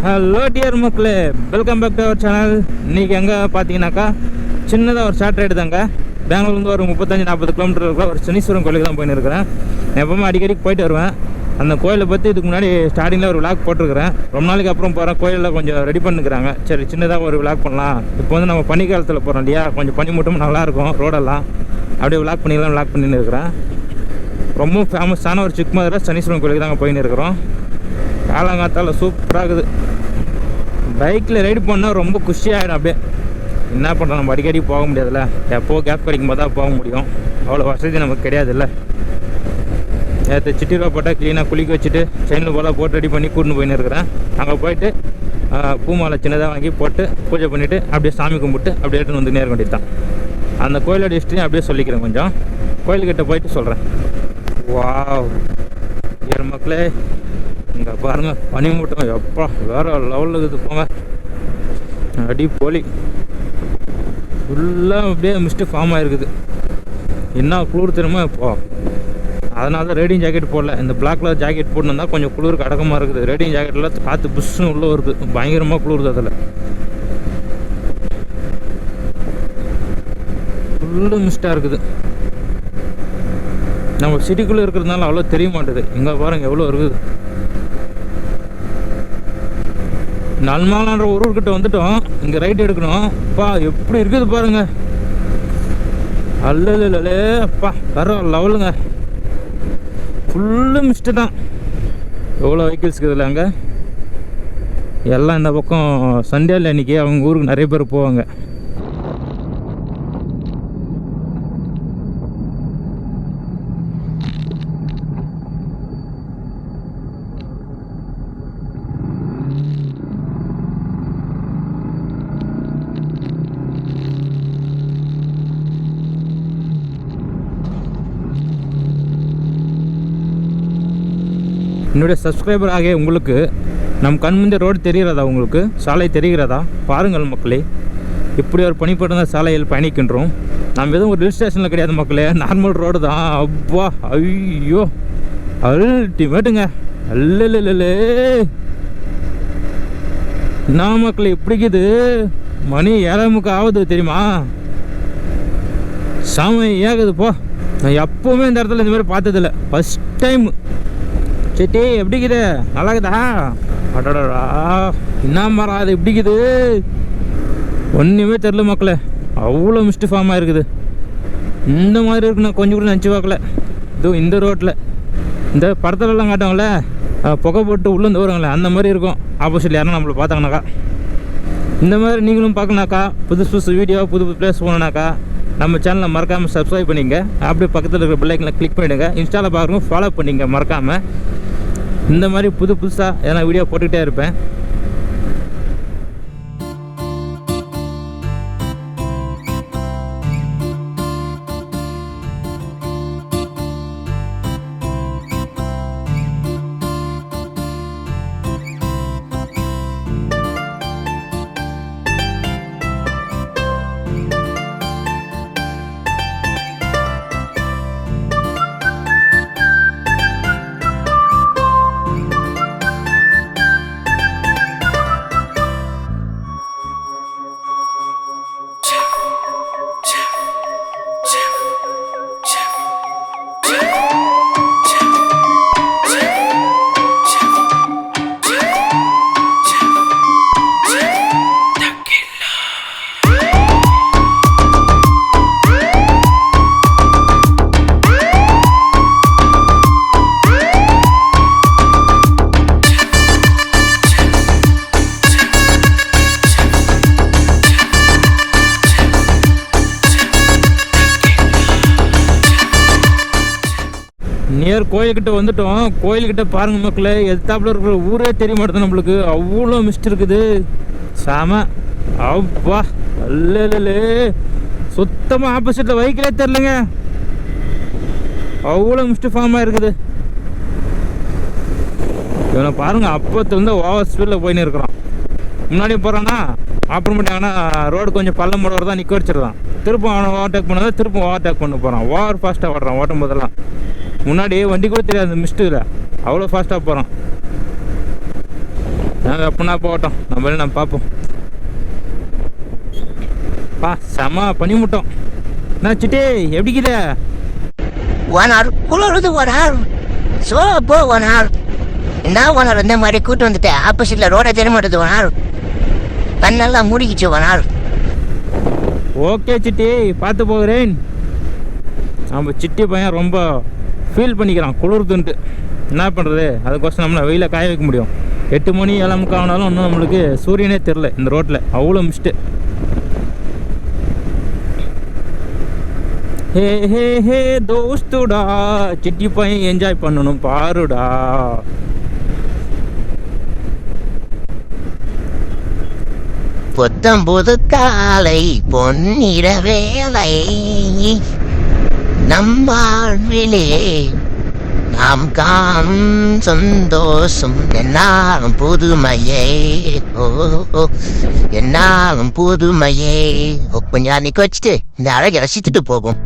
Hello dear மக்களே, welcome back to our channel. இன்றைக்கி எங்கே பார்த்தீங்கன்னாக்கா சின்னதாக ஒரு ஷார்ட் ரைடு தாங்க. பெங்களூர்லேருந்து ஒரு 35-40 கிலோமீட்டர் இருக்கிற ஒரு சனீஸ்வரன் கோயிலுக்கு தான் போயின்னு இருக்கிறேன். நான் எப்பவுமே அடிக்கடிக்கு போயிட்டு வருவேன். அந்த கோயிலை பற்றி இதுக்கு முன்னாடி ஸ்டார்டிங்கில் ஒரு விளாக் போட்டிருக்கிறேன். ரொம்ப நாளைக்கு அப்புறம் போகிறேன். கோயிலில் கொஞ்சம் ரெடி பண்ணிக்கிறாங்க. சரி, சின்னதாக ஒரு விளாக் பண்ணலாம். இப்போ வந்து நம்ம பனிக்காலத்தில் போகிறோம் இல்லையா, கொஞ்சம் பனி மூட்டும் நல்லாயிருக்கும் ரோடெல்லாம். அப்படியே விளாக் பண்ணின்னு இருக்கிறேன். ரொம்ப ஃபேமஸான ஒரு சிக்மதுரை சனீஸ்வரன் கோயிலுக்கு தாங்க போயின்னு இருக்கிறோம். காலங்காத்தால் சூப்பராக இருக்குது. பைக்கில் ரைடு பண்ணால் ரொம்ப குஷியாகிடும். அப்படியே என்ன பண்ணுறோம், நம்ம அடிக்கடி போக முடியாதுல்ல, எப்போ கேப் கிடைக்கும் போது தான் போக முடியும். அவ்வளோ வசதி நமக்கு கிடையாதுல்ல. நேற்று சிட்டிரூபா போட்டால் க்ளீனாக குளிக்க வச்சுட்டு செயினில் போல போட்டு ரெடி பண்ணி கூட்டின்னு போயின்னு இருக்கிறேன். அங்கே போயிட்டு பூமாலை சின்னதாக வாங்கி போட்டு பூஜை பண்ணிவிட்டு அப்படியே சாமி கும்பிட்டு அப்படியே எடுத்துன்னு வந்து நேர வேண்டியது தான். அந்த கோயிலோட ஹிஸ்ட்ரியும் அப்படியே சொல்லிக்கிறேன். கொஞ்சம் கோயில்கிட்ட போயிட்டு சொல்கிறேன். வாவ் ஏழு மக்களே, இங்கே பாருங்கள் பனி மூட்டம் எப்பா வேறு லெவலில் இருக்குது. போங்க அடி போலி ஃபுல்லாக அப்படியே மிஸ்ட்டு ஃபார்ம் ஆகிருக்குது. என்ன குளிர் தெரியுமா இப்போ. அதனால தான் ரேடிங் ஜாக்கெட் போடல. இந்த பிளாக் கலர் ஜாக்கெட் போட்டுருந்தா கொஞ்சம் குளிருக்கு அடக்கமாக இருக்குது. ரேடிங் ஜாக்கெட்டில் காற்று புஷ்ஷுன்னு உள்ளே வருது, பயங்கரமாக குளிருது. அதில் ஃபுல்லு மிஸ்ட்டாக இருக்குது. நம்ம சிட்டிக்குள்ளே இருக்கிறதுனால அவ்வளோ தெரிய மாட்டேது. இங்கே பாருங்கள் எவ்வளோ இருக்குது. நல்மாலான்ற ஒரு ஊர்கிட்ட வந்துட்டோம். இங்கே ரைட் எடுக்கணும். அப்பா எப்படி இருக்குது பாருங்க. அல்லே அப்பா வேற லெவலுங்க. ஃபுல்லு மிஸ்ட்டு தான். எவ்வளோ வெஹிக்கிள்ஸ் இருக்குதுல்ல அங்கே. எல்லாம் இந்த பக்கம் சண்டேல அன்றைக்கி அவங்க ஊருக்கு நிறைய பேர் போவாங்க. என்னுடைய சப்ஸ்கிரைபர் ஆகிய உங்களுக்கு நம் கண் முந்தைய ரோடு தெரிகிறதா? உங்களுக்கு சாலை தெரிகிறதா? பாருங்கள் மக்களே, இப்படி ஒரு பனிப்பட்ட சாலையில் பயணிக்கின்றோம். நம்ம எதுவும் ஒரு ஹில் ஸ்டேஷனில் கிடையாது மக்களே, நார்மல் ரோடு தான். அப்பா ஐயோ அல்டிமேட்டுங்க. அல்லே என்ன மக்களே இப்படிக்குது. மணி 7:30 ஆகுது தெரியுமா. செமையாகுது போ. நான் எப்போவுமே இந்த இடத்துல இந்த மாதிரி பார்த்ததில்ல, ஃபஸ்ட் டைம். சேட்டி எப்படிக்குது? நல்லா இருக்குதா? அடடா என்ன மரம் அது எப்படிக்குது? ஒன்றுமே தெரில மக்களே, அவ்வளோ மிஸ்ட்டு ஃபார்ம் ஆகிருக்குது. இந்த மாதிரி இருக்கு நான் கொஞ்சம் கூட நினச்சி பார்க்கல. இதுவும் இந்த ரோட்டில் இந்த படத்துலலாம் காட்டுவாங்களே, புகை போட்டு உள்ளேருந்து வருவாங்களே, அந்த மாதிரி இருக்கும். ஆப்போசிட்டில் யாரும் நம்மளை பார்த்தாங்கனாக்கா. இந்த மாதிரி நீங்களும் பார்க்கணாக்கா, புதுசு வீடியோ புது பிளேஸ் போகணுனாக்கா நம்ம சேனலை மறக்காமல் சப்ஸ்கிரைப் பண்ணிங்க. அப்படியே பக்கத்தில் இருக்கிற பெல் ஐக்கனை கிளிக் பண்ணிவிடுங்க. இன்ஸ்டாவில் பார்க்குறோம் ஃபாலோ பண்ணிங்க மறக்காமல். இந்த மாதிரி புதுசாக எதனா வீடியோ போட்டுக்கிட்டே இருப்பேன். நியர் கோயில்கிட்ட வந்துட்டோம். கோயில்கிட்ட பாருங்க மக்களே, எத்தாப்புல இருக்கிற ஊரே தெரிய மாட்டேது நம்மளுக்கு. அவ்வளோ மிஸ்ட் இருக்குது. சாம அப்பா அல்லே சுத்தமாக ஆப்போசிட்டில் வெஹிக்கிளே தெரிலங்க. அவ்வளோ மிஸ்ட் ஃபார்மாக இருக்குது. இவனை பாருங்க, அப்போத்துலேருந்து ஓவர் ஸ்பீடில் போயின்னு இருக்கிறான். முன்னாடி போகிறான்னா அப்புறமேட்டாங்கன்னா ரோடு கொஞ்சம் பள்ளம் போடுறது தான் நிற்க வச்சிருந்தான். திருப்பம் அவனை ஓவர்டேக் பண்ணதான் திருப்பம் ஓவர்டேக் பண்ண போகிறான். ஓவர் ஃபாஸ்ட்டாக ஓடுறான் ஓட்டும் போதெல்லாம். முன்னாடி வண்டி கூட தெரியாது மிஸ்ட்டில், அவ்வளோ ஃபாஸ்ட்டாக போகிறான். நாங்கள் எப்படின்னா போகட்டும், நம்ம பார்ப்போம். செம பனிமுட்டம். என்ன சிட்டி எப்படிக்கிற? 1 hour குளிருது, 1 hour ஸோ போ 1 hour. என்ன 1 hour இந்த மாதிரி கூட்டு வந்துட்டேன். ஆப்போசிட்ல ரோட தெரிய மாட்டேது. 1 hour கண்ணெல்லாம் மூடிக்கிச்சு. 1 hour. ஓகே சிட்டி, பார்த்து போகிறேன். நம்ம சிட்டி பையன் ரொம்ப ஃபீல் பண்ணிக்கிறான் குளிர்துன்ட்டு. என்ன பண்ணுறது, அதுக்கோசம் நம்மளை வெயில காய வைக்க முடியும். 8 மணி 7:30 ஆனாலும் இன்னும் நம்மளுக்கு சூரியனே தெரில இந்த ரோட்டில், அவ்வளோ மிஸ்ட்டு. ஹே ஹே ஹே தோஸ்துடா, சிட்டி பையன் என்ஜாய் பண்ணணும் பாருடா. புத்தம்புது காலை பொன்னிற வேலை நம் வாழ்விலே நாம் காணும் சந்தோஷம் என்னாலும் புதுமையே. ஓ என்னாலும் புதுமையே. கொஞ்சம் அன்னைக்கு வச்சுட்டு இந்த அழகை ரசித்துட்டு போகும்.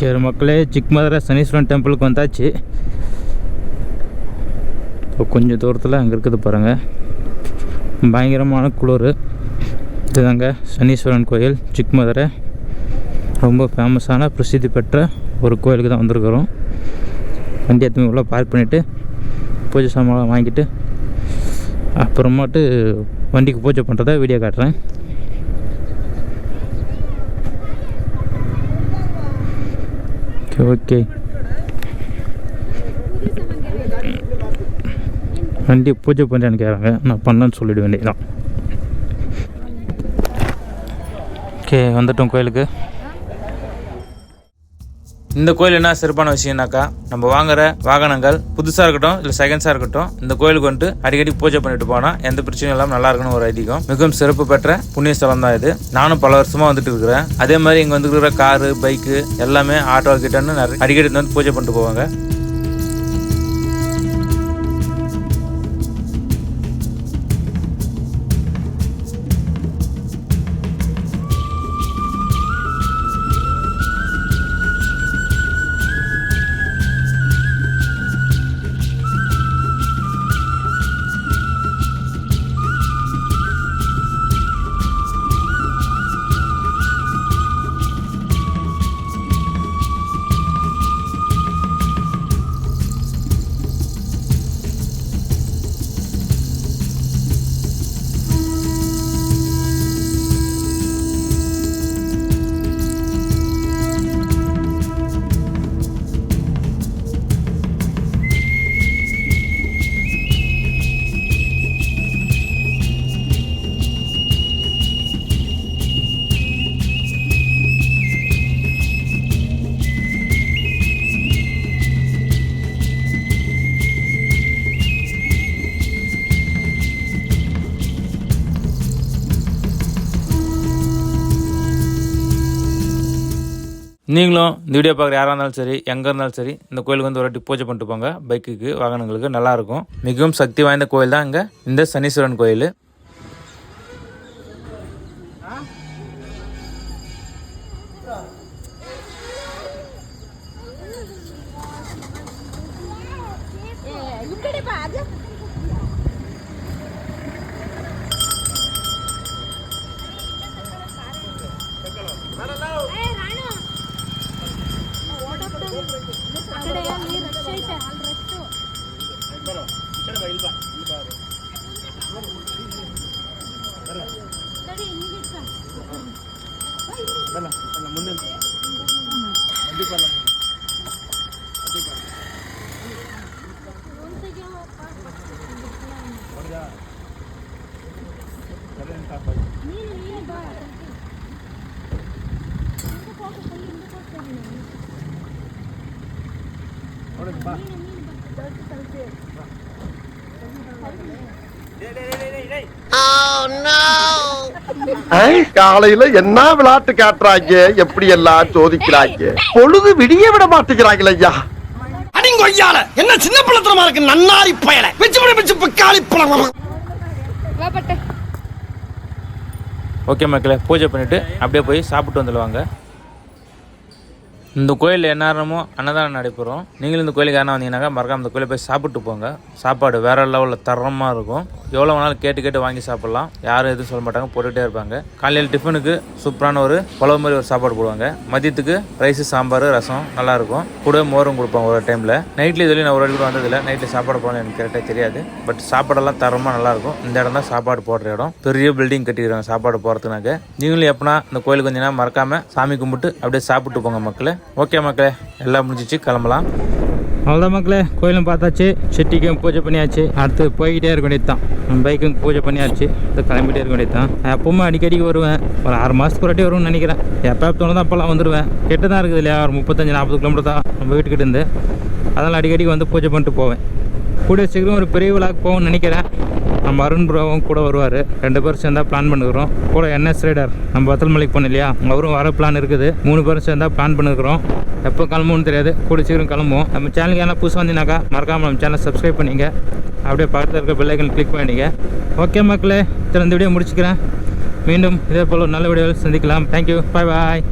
சரி மக்களே, சிக்மதுரை சனீஸ்வரன் டெம்பிளுக்கு வந்தாச்சு. இப்போ கொஞ்சம் தூரத்தில் அங்கே இருக்குது பாருங்கள், பயங்கரமான குளிர். இதுதாங்க சனீஸ்வரன் கோயில், சிக்மதுரை. ரொம்ப ஃபேமஸான பிரசித்தி பெற்ற ஒரு கோயிலுக்கு தான் வந்திருக்கிறோம். வண்டி எடுத்து உள்ளே பார்க் பண்ணிவிட்டு பூஜை சாமான் வாங்கிட்டு அப்புறமாட்டு வண்டிக்கு பூஜை பண்ணுறத வீடியோ காட்டுறேன். ஓகே, வண்டி பூஜை பண்ணுறேன்னு கேட்குறாங்க, நான் பண்ணேன்னு சொல்லிவிட வேண்டியதான். ஓகே, வந்துட்டோம் கோயிலுக்கு. இந்த கோயில் என்ன சிறப்பான விஷயம்னாக்கா, நம்ம வாங்குற வாகனங்கள் புதுசாக இருக்கட்டும் இல்லை செகண்ட்ஸாக இருக்கட்டும், இந்த கோயிலுக்கு வந்துட்டு அடிக்கடி பூஜை பண்ணிட்டு போனால் எந்த பிரச்சனையும் இல்லாமல் நல்லா இருக்குன்னு ஒரு ஐதீகம். மிகவும் சிறப்பு பெற்ற புண்ணிய ஸ்தலம் தான் இது. நானும் பல வருஷமாக வந்துட்டு இருக்கிறேன். அதே மாதிரி இங்கே வந்துருக்கிற காரு, பைக்கு எல்லாமே ஆட்டோ கிட்டன்னு நிறைய அடிக்கடி வந்து பூஜை பண்ணிட்டு போவாங்க. நீங்களும் இந்த வீடியோ பார்க்குற யாராக இருந்தாலும் சரி, எங்கே இருந்தாலும் சரி, இந்த கோயிலுக்கு வந்து ஒரு வாட்டி பூஜை பண்ணிட்டு போங்க. பைக்குக்கு, வாகனங்களுக்கு நல்லாயிருக்கும். மிகவும் சக்தி வாய்ந்த கோயில் தான் இங்கே இந்த சனீஸ்வரன் கோயில். ಮುಂದೆ காலையில என்ன விளையாட்டு காட்டுறாங்க, எப்படி எல்லாம் சோதிக்கிறாங்க, பொழுது விடிய விட மாட்டேங்கிறாங்களே ஐயா. அடிங்கொய்யால என்ன சின்ன பிள்ளைத்தனமா இருக்கு, நன்னாரி பயல வச்சு காலி பழம். ஓகே மக்களே, பூஜை பண்ணிவிட்டு அப்படியே போய் சாப்பிட்டு வந்துடுவாங்க. இந்த கோயிலில் எந்நேரமோ அன்னதானம் நடைபெறும். நீங்களும் இந்த கோயிலுக்கு யாரா வந்தீங்கன்னாக்கா மறக்காம இந்த கோயிலை போய் சாப்பிட்டு போங்க. சாப்பாடு வேறு லெவலில் தரமாக இருக்கும். எவ்வளோ வேணாலும் கேட்டு வாங்கி சாப்பிட்லாம். யாரும் எதுவும் சொல்ல மாட்டாங்க, போட்டுகிட்டே இருப்பாங்க. காலையில் டிஃபனுக்கு சூப்பரான ஒரு குழம்பு மாதிரி ஒரு சாப்பாடு போடுவாங்க. மதியத்துக்கு ரைஸு, சாம்பார், ரசம் நல்லாயிருக்கும். கூட மோரும் கொடுப்பாங்க ஒரு டைமில். நைட்லேயும் இதுலேயும் நான் ஒரு கூட வந்ததில்லை. நைட்டில் சாப்பாடு போகணும் எனக்கு கரெக்டாக தெரியாது. பட் சாப்பாடெல்லாம் தரமாக நல்லாயிருக்கும். இந்த இடம் தான் சாப்பாடு போடுற இடம். பெரிய பில்டிங் கட்டிக்கிறாங்க சாப்பாடு போகிறதுனாக்க. நீங்களும் எப்போனா இந்த கோயிலுக்கு வந்தீங்கன்னா மறக்காமல் சாமி கும்பிட்டு அப்படியே சாப்பிட்டு போங்க மக்களே. ஓகே மக்களே, எல்லாம் முடிஞ்சிச்சு, கிளம்பலாம். அவ்வளோதான் மக்களே, கோயிலும் பார்த்தாச்சு, செட்டிக்கும் பூஜை பண்ணியாச்சு. அடுத்து போய்கிட்டே இருக்க வேண்டியது தான். நம்ம பைக்கும் பூஜை பண்ணியாச்சு, இது கிளம்பிட்டே இருக்க வேண்டியது தான். எப்பவுமே அடிக்கடிக்கு வருவேன், ஒரு 6 மாதத்துக்கு ஒரு வாட்டி வருவேன்னு நினைக்கிறேன். எப்போ தோணுதான் அப்போல்லாம் வந்துடுவேன். கிட்ட தான் இருக்குது இல்லையா, ஒரு 35-40 கிலோமீட்டர் தான் நம்ம வீட்டுக்கிட்ட இருந்து. அதெல்லாம் அடிக்கடிக்கு வந்து பூஜை பண்ணிட்டு போவேன். கூட சீக்கிரம் ஒரு பெரிய விழாக்கு போவோம்னு நினைக்கிறேன். நம்ம அருண் ப்ரோவும் கூட வருவார். 2 பேரும் சேர்ந்தா பிளான் பண்ணுறோம். கூட NS ரைடர் நம்ம வத்தல்மலைக்கு போனோம் இல்லையா, அவரும் வர பிளான் இருக்குது. 3 பேரும் சேர்ந்தா பிளான் பண்ணிருக்கிறோம். எப்போ கிளம்புன்னு தெரியாது, கூட சீக்கிரம் கிளம்புவோம். நம்ம சேனலுக்கு ஏன்னா புதுசாக வந்தீங்கன்னாக்கா மறக்காமல் நம்ம சேனலை சப்ஸ்கிரைப் பண்ணிங்க. அப்படியே பக்கத்தில் இருக்க பெல் ஐக்கன் கிளிக் பண்ணிங்க. ஓகே மக்களே, இந்த வீடியோ முடிச்சுக்கிறேன். மீண்டும் இதே போல் ஒரு நல்ல வீடியோவில் சந்திக்கலாம். தேங்க்யூ, பாய் பாய்.